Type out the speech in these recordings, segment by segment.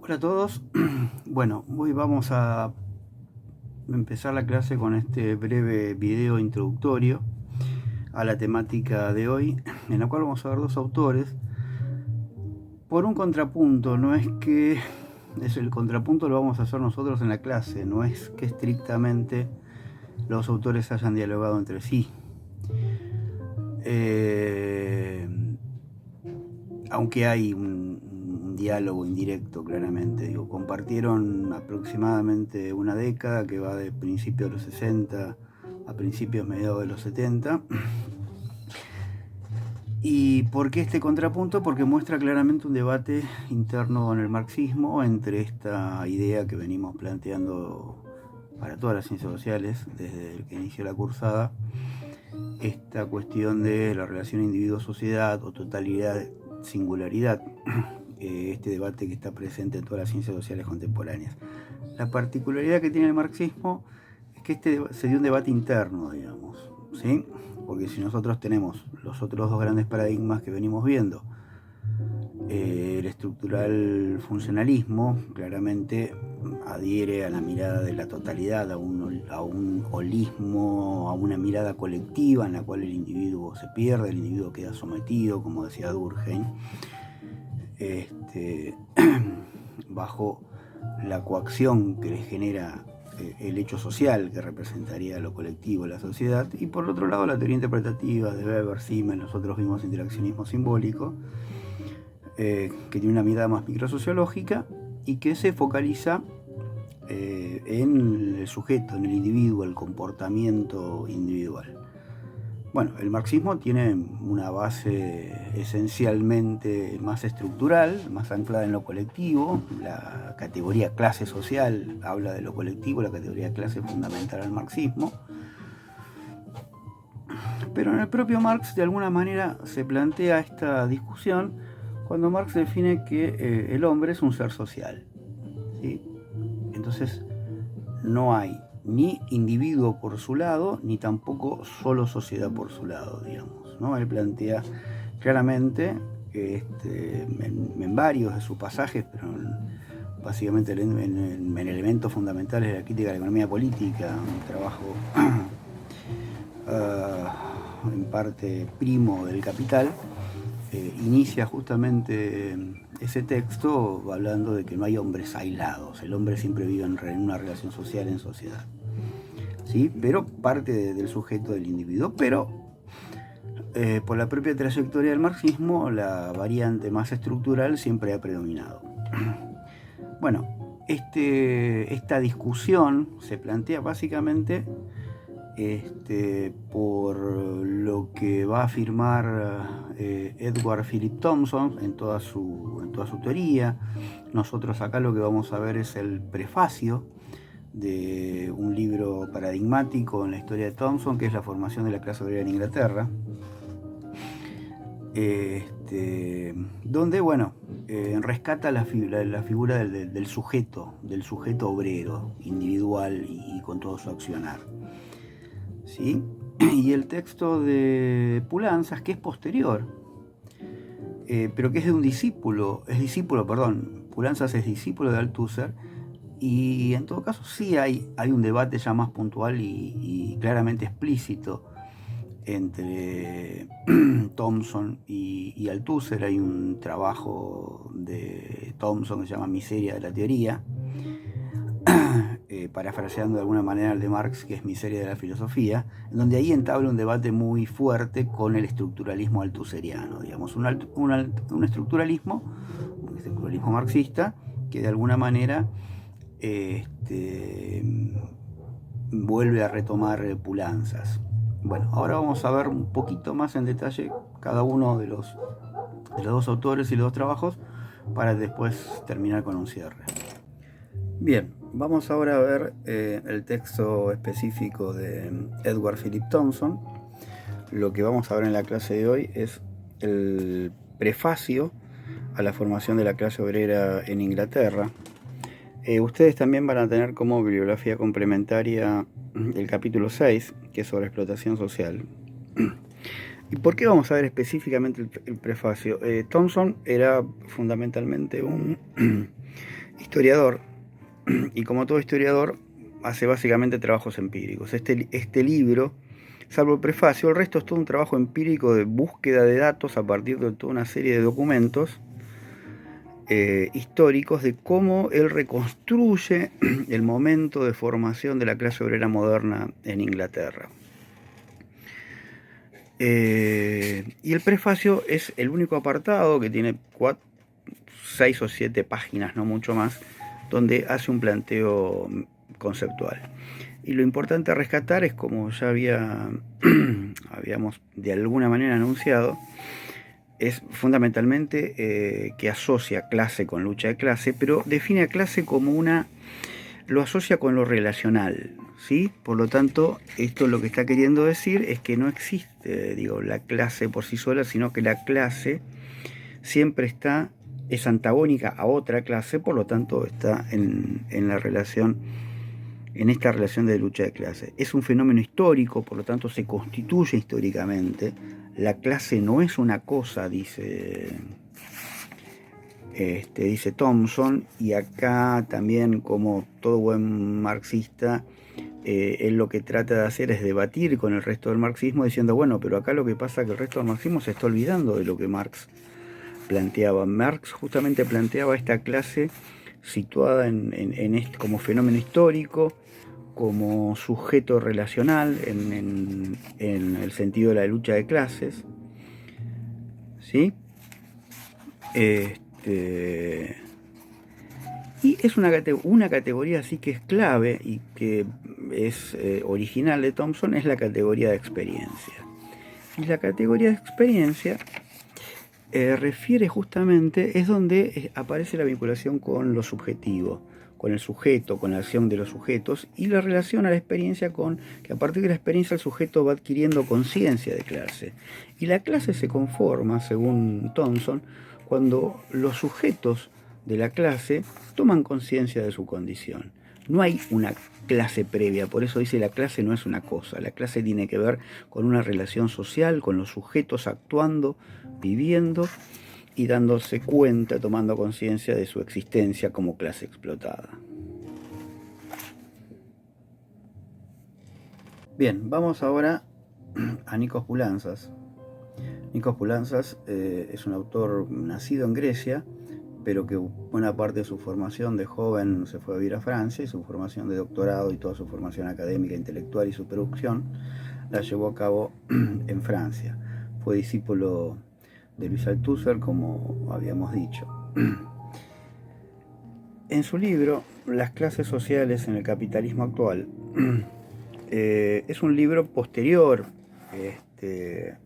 Hola a todos. Bueno, hoy vamos a empezar la clase con este breve video introductorio a la temática de hoy, en la cual vamos a ver dos autores. Por un contrapunto, no es que el contrapunto lo vamos a hacer nosotros en la clase, no es que estrictamente los autores hayan dialogado entre sí. Aunque hay un diálogo indirecto, claramente. Digo, compartieron aproximadamente una década que va de principios de los 60 a principios mediados de los 70. ¿Y por qué este contrapunto? Porque muestra claramente un debate interno en el marxismo entre esta idea que venimos planteando para todas las ciencias sociales desde el que inició la cursada, esta cuestión de la relación individuo-sociedad o totalidad-singularidad, este debate que está presente en todas las ciencias sociales contemporáneas. La particularidad que tiene el marxismo es que este sería un debate interno, digamos, ¿sí? Porque si nosotros tenemos los otros dos grandes paradigmas que venimos viendo, el estructural funcionalismo claramente adhiere a la mirada de la totalidad, a un holismo, a una mirada colectiva en la cual el individuo se pierde, el individuo queda sometido, como decía Durkheim, bajo la coacción que le genera el hecho social que representaría lo colectivo, la sociedad. Y por otro lado, la teoría interpretativa de Weber, Simmel, nosotros vimos interaccionismo simbólico, que tiene una mirada más microsociológica y que se focaliza en el sujeto, en el individuo, el comportamiento individual. Bueno, el marxismo tiene una base esencialmente más estructural, más anclada en lo colectivo. La categoría clase social habla de lo colectivo, la categoría clase es fundamental al marxismo. Pero en el propio Marx, de alguna manera, se plantea esta discusión cuando Marx define que el hombre es un ser social, ¿sí? Entonces, no hay ni individuo por su lado, ni tampoco solo sociedad por su lado, digamos, ¿no? Él plantea claramente que en varios de sus pasajes, pero básicamente en elementos fundamentales de la crítica de la economía política, un trabajo en parte primo del Capital, inicia justamente ese texto hablando de que no hay hombres aislados, el hombre siempre vive en una relación social en sociedad, ¿sí? Pero parte del sujeto del individuo, pero por la propia trayectoria del marxismo la variante más estructural siempre ha predominado. Bueno, esta discusión se plantea básicamente por lo que va a afirmar Edward Philip Thompson en toda su teoría. Nosotros acá lo que vamos a ver es el prefacio de un libro paradigmático en la historia de Thompson, que es La formación de la clase obrera en Inglaterra, donde, bueno, rescata la figura del sujeto obrero, individual y con todo su accionar, ¿sí? Y el texto de Poulantzas, que es posterior, pero que es de un discípulo, Poulantzas es discípulo de Althusser, y en todo caso sí hay un debate ya más puntual y claramente explícito entre Thompson y Althusser. Hay un trabajo de Thompson que se llama Miseria de la teoría, parafraseando de alguna manera el de Marx, que es Miseria de la filosofía, en donde ahí entabla un debate muy fuerte con el estructuralismo althuseriano, digamos, un estructuralismo marxista que de alguna manera vuelve a retomar Poulantzas. Bueno, ahora vamos a ver un poquito más en detalle cada uno de los dos autores y los dos trabajos para después terminar con un cierre. Bien, vamos ahora a ver el texto específico de Edward Philip Thompson. Lo que vamos a ver en la clase de hoy es el prefacio a la formación de la clase obrera en Inglaterra. Ustedes también van a tener como bibliografía complementaria el capítulo 6, que es sobre explotación social. ¿Y por qué vamos a ver específicamente el prefacio? Thompson era fundamentalmente un historiador, y como todo historiador, hace básicamente trabajos empíricos. Este libro, salvo el prefacio, el resto es todo un trabajo empírico de búsqueda de datos a partir de toda una serie de documentos históricos de cómo él reconstruye el momento de formación de la clase obrera moderna en Inglaterra. Y el prefacio es el único apartado que tiene 6 o 7 páginas, no mucho más, donde hace un planteo conceptual. Y lo importante a rescatar es, como ya habíamos de alguna manera anunciado, es fundamentalmente que asocia clase con lucha de clase, pero define a clase como lo asocia con lo relacional, ¿sí? Por lo tanto, esto lo que está queriendo decir es que no existe, la clase por sí sola, sino que la clase siempre es antagónica a otra clase, por lo tanto está en esta relación de lucha de clase. Es un fenómeno histórico, por lo tanto se constituye históricamente. La clase no es una cosa, dice Thompson, y acá también, como todo buen marxista, él lo que trata de hacer es debatir con el resto del marxismo, diciendo, bueno, pero acá lo que pasa es que el resto del marxismo se está olvidando de lo que Marx planteaba. Marx justamente planteaba esta clase situada como fenómeno histórico, como sujeto relacional en el sentido de la lucha de clases, ¿sí? Y es una categoría así que es clave y que es original de Thompson, es la categoría de experiencia. Y la categoría de experiencia refiere justamente, es donde aparece la vinculación con lo subjetivo, con el sujeto, con la acción de los sujetos, y la relación a la experiencia con que a partir de la experiencia el sujeto va adquiriendo conciencia de clase. Y la clase se conforma, según Thompson, cuando los sujetos de la clase toman conciencia de su condición. No hay una clase previa, por eso dice la clase no es una cosa, la clase tiene que ver con una relación social, con los sujetos actuando, viviendo y dándose cuenta, tomando conciencia de su existencia como clase explotada. Bien, vamos ahora a Nikos Poulantzas. Nikos Poulantzas es un autor nacido en Grecia, pero que buena parte de su formación de joven se fue a vivir a Francia, y su formación de doctorado y toda su formación académica, intelectual y su producción la llevó a cabo en Francia. Fue discípulo de Louis Althusser, como habíamos dicho. En su libro Las clases sociales en el capitalismo actual, es un libro posterior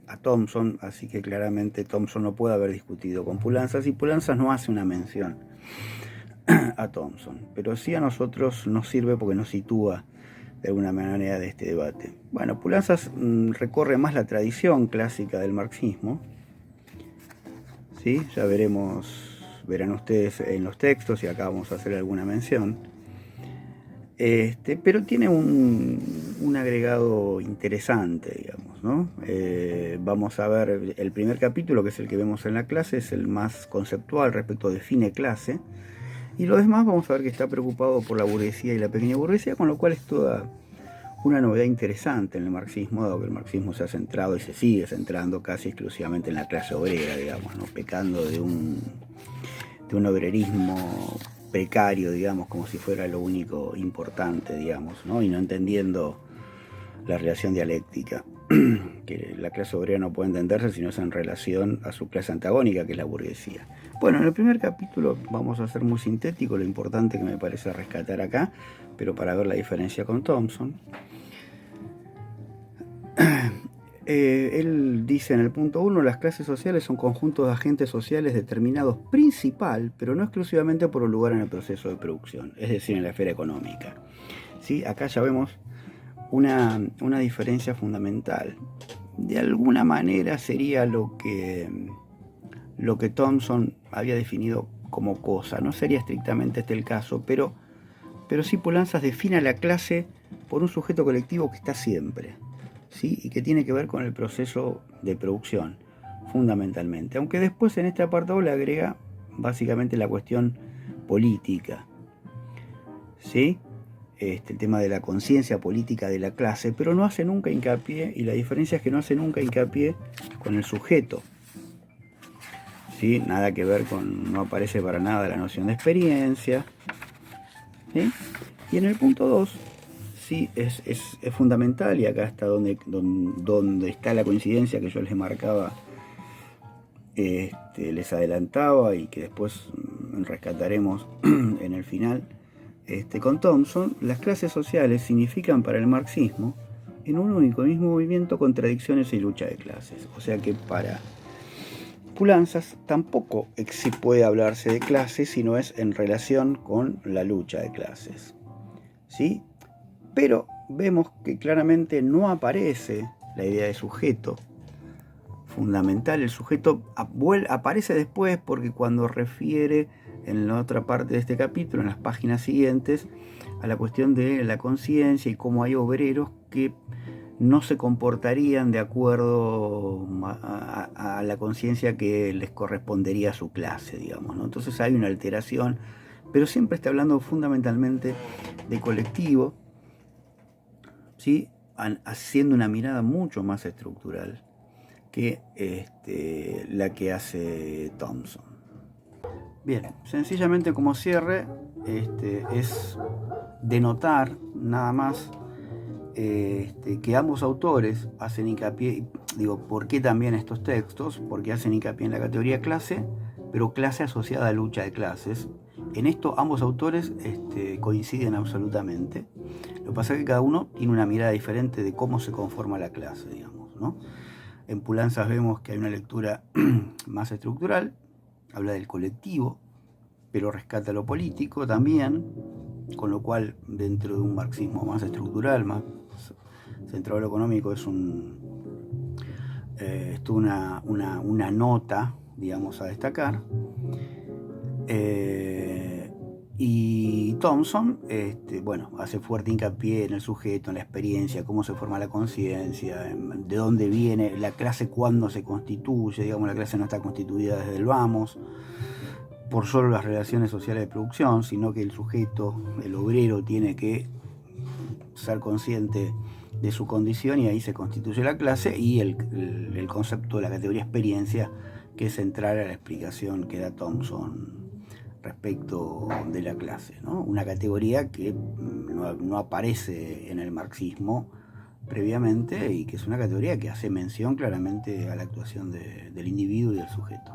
a Thompson, así que claramente Thompson no puede haber discutido con Poulantzas, y Poulantzas no hace una mención a Thompson, pero sí a nosotros nos sirve porque nos sitúa de alguna manera de este debate. Bueno, Poulantzas recorre más la tradición clásica del marxismo, ¿sí? Ya verán ustedes en los textos, y acá vamos a hacer alguna mención. Pero tiene un agregado interesante, digamos, ¿no? Vamos a ver el primer capítulo, que es el que vemos en la clase, es el más conceptual respecto define clase, y lo demás vamos a ver que está preocupado por la burguesía y la pequeña burguesía, con lo cual es toda una novedad interesante en el marxismo, dado que el marxismo se ha centrado y se sigue centrando casi exclusivamente en la clase obrera, digamos, ¿no? Pecando de un obrerismo precario, digamos, como si fuera lo único importante, digamos, ¿no? Y no entendiendo la relación dialéctica, que la clase obrera no puede entenderse si no es en relación a su clase antagónica, que es la burguesía. Bueno, en el primer capítulo vamos a ser muy sintético, lo importante que me parece rescatar acá, pero para ver la diferencia con Thompson. Él dice en el punto 1, las clases sociales son conjuntos de agentes sociales determinados principal, pero no exclusivamente por un lugar en el proceso de producción, es decir, en la esfera económica. ¿Sí? Acá ya vemos una diferencia fundamental. De alguna manera sería lo que Thompson había definido como cosa. No sería estrictamente este el caso, pero sí Poulantzas define a la clase por un sujeto colectivo que está siempre, ¿sí? Y que tiene que ver con el proceso de producción, fundamentalmente. Aunque después en este apartado le agrega básicamente la cuestión política, ¿sí? El tema de la conciencia política de la clase, pero no hace nunca hincapié, y la diferencia es que no hace nunca hincapié con el sujeto, ¿sí? Nada que ver con, no aparece para nada la noción de experiencia, ¿sí? Y en el punto 2, sí, es fundamental, y acá está donde está la coincidencia que yo les marcaba, les adelantaba y que después rescataremos en el final. Con Thompson, las clases sociales significan para el marxismo en un único mismo movimiento contradicciones y lucha de clases. O sea que para Poulantzas tampoco se puede hablarse de clases, sino es en relación con la lucha de clases, ¿sí? Pero vemos que claramente no aparece la idea de sujeto fundamental. El sujeto aparece después, porque cuando refiere en la otra parte de este capítulo, en las páginas siguientes, a la cuestión de la conciencia y cómo hay obreros que no se comportarían de acuerdo a la conciencia que les correspondería a su clase, digamos, ¿no? Entonces hay una alteración, pero siempre está hablando fundamentalmente de colectivo, ¿sí? Haciendo una mirada mucho más estructural que la que hace Thompson. Bien, sencillamente como cierre, es denotar nada más que ambos autores hacen hincapié, digo, ¿por qué también estos textos? Porque hacen hincapié en la categoría clase, pero clase asociada a lucha de clases. En esto ambos autores coinciden absolutamente. Lo que pasa es que cada uno tiene una mirada diferente de cómo se conforma la clase, digamos, ¿no? En Poulantzas vemos que hay una lectura más estructural, habla del colectivo, pero rescata lo político también, con lo cual dentro de un marxismo más estructural, más centrado en lo económico, es una nota, digamos, a destacar. Y Thompson, bueno, hace fuerte hincapié en el sujeto, en la experiencia, cómo se forma la conciencia, de dónde viene la clase, cuándo se constituye. Digamos, la clase no está constituida desde el vamos, por solo las relaciones sociales de producción, sino que el sujeto, el obrero, tiene que ser consciente de su condición, y ahí se constituye la clase, y el concepto de la categoría experiencia, que es central a la explicación que da Thompson respecto de la clase, ¿no? Una categoría que no aparece en el marxismo previamente, y que es una categoría que hace mención claramente a la actuación del individuo y del sujeto.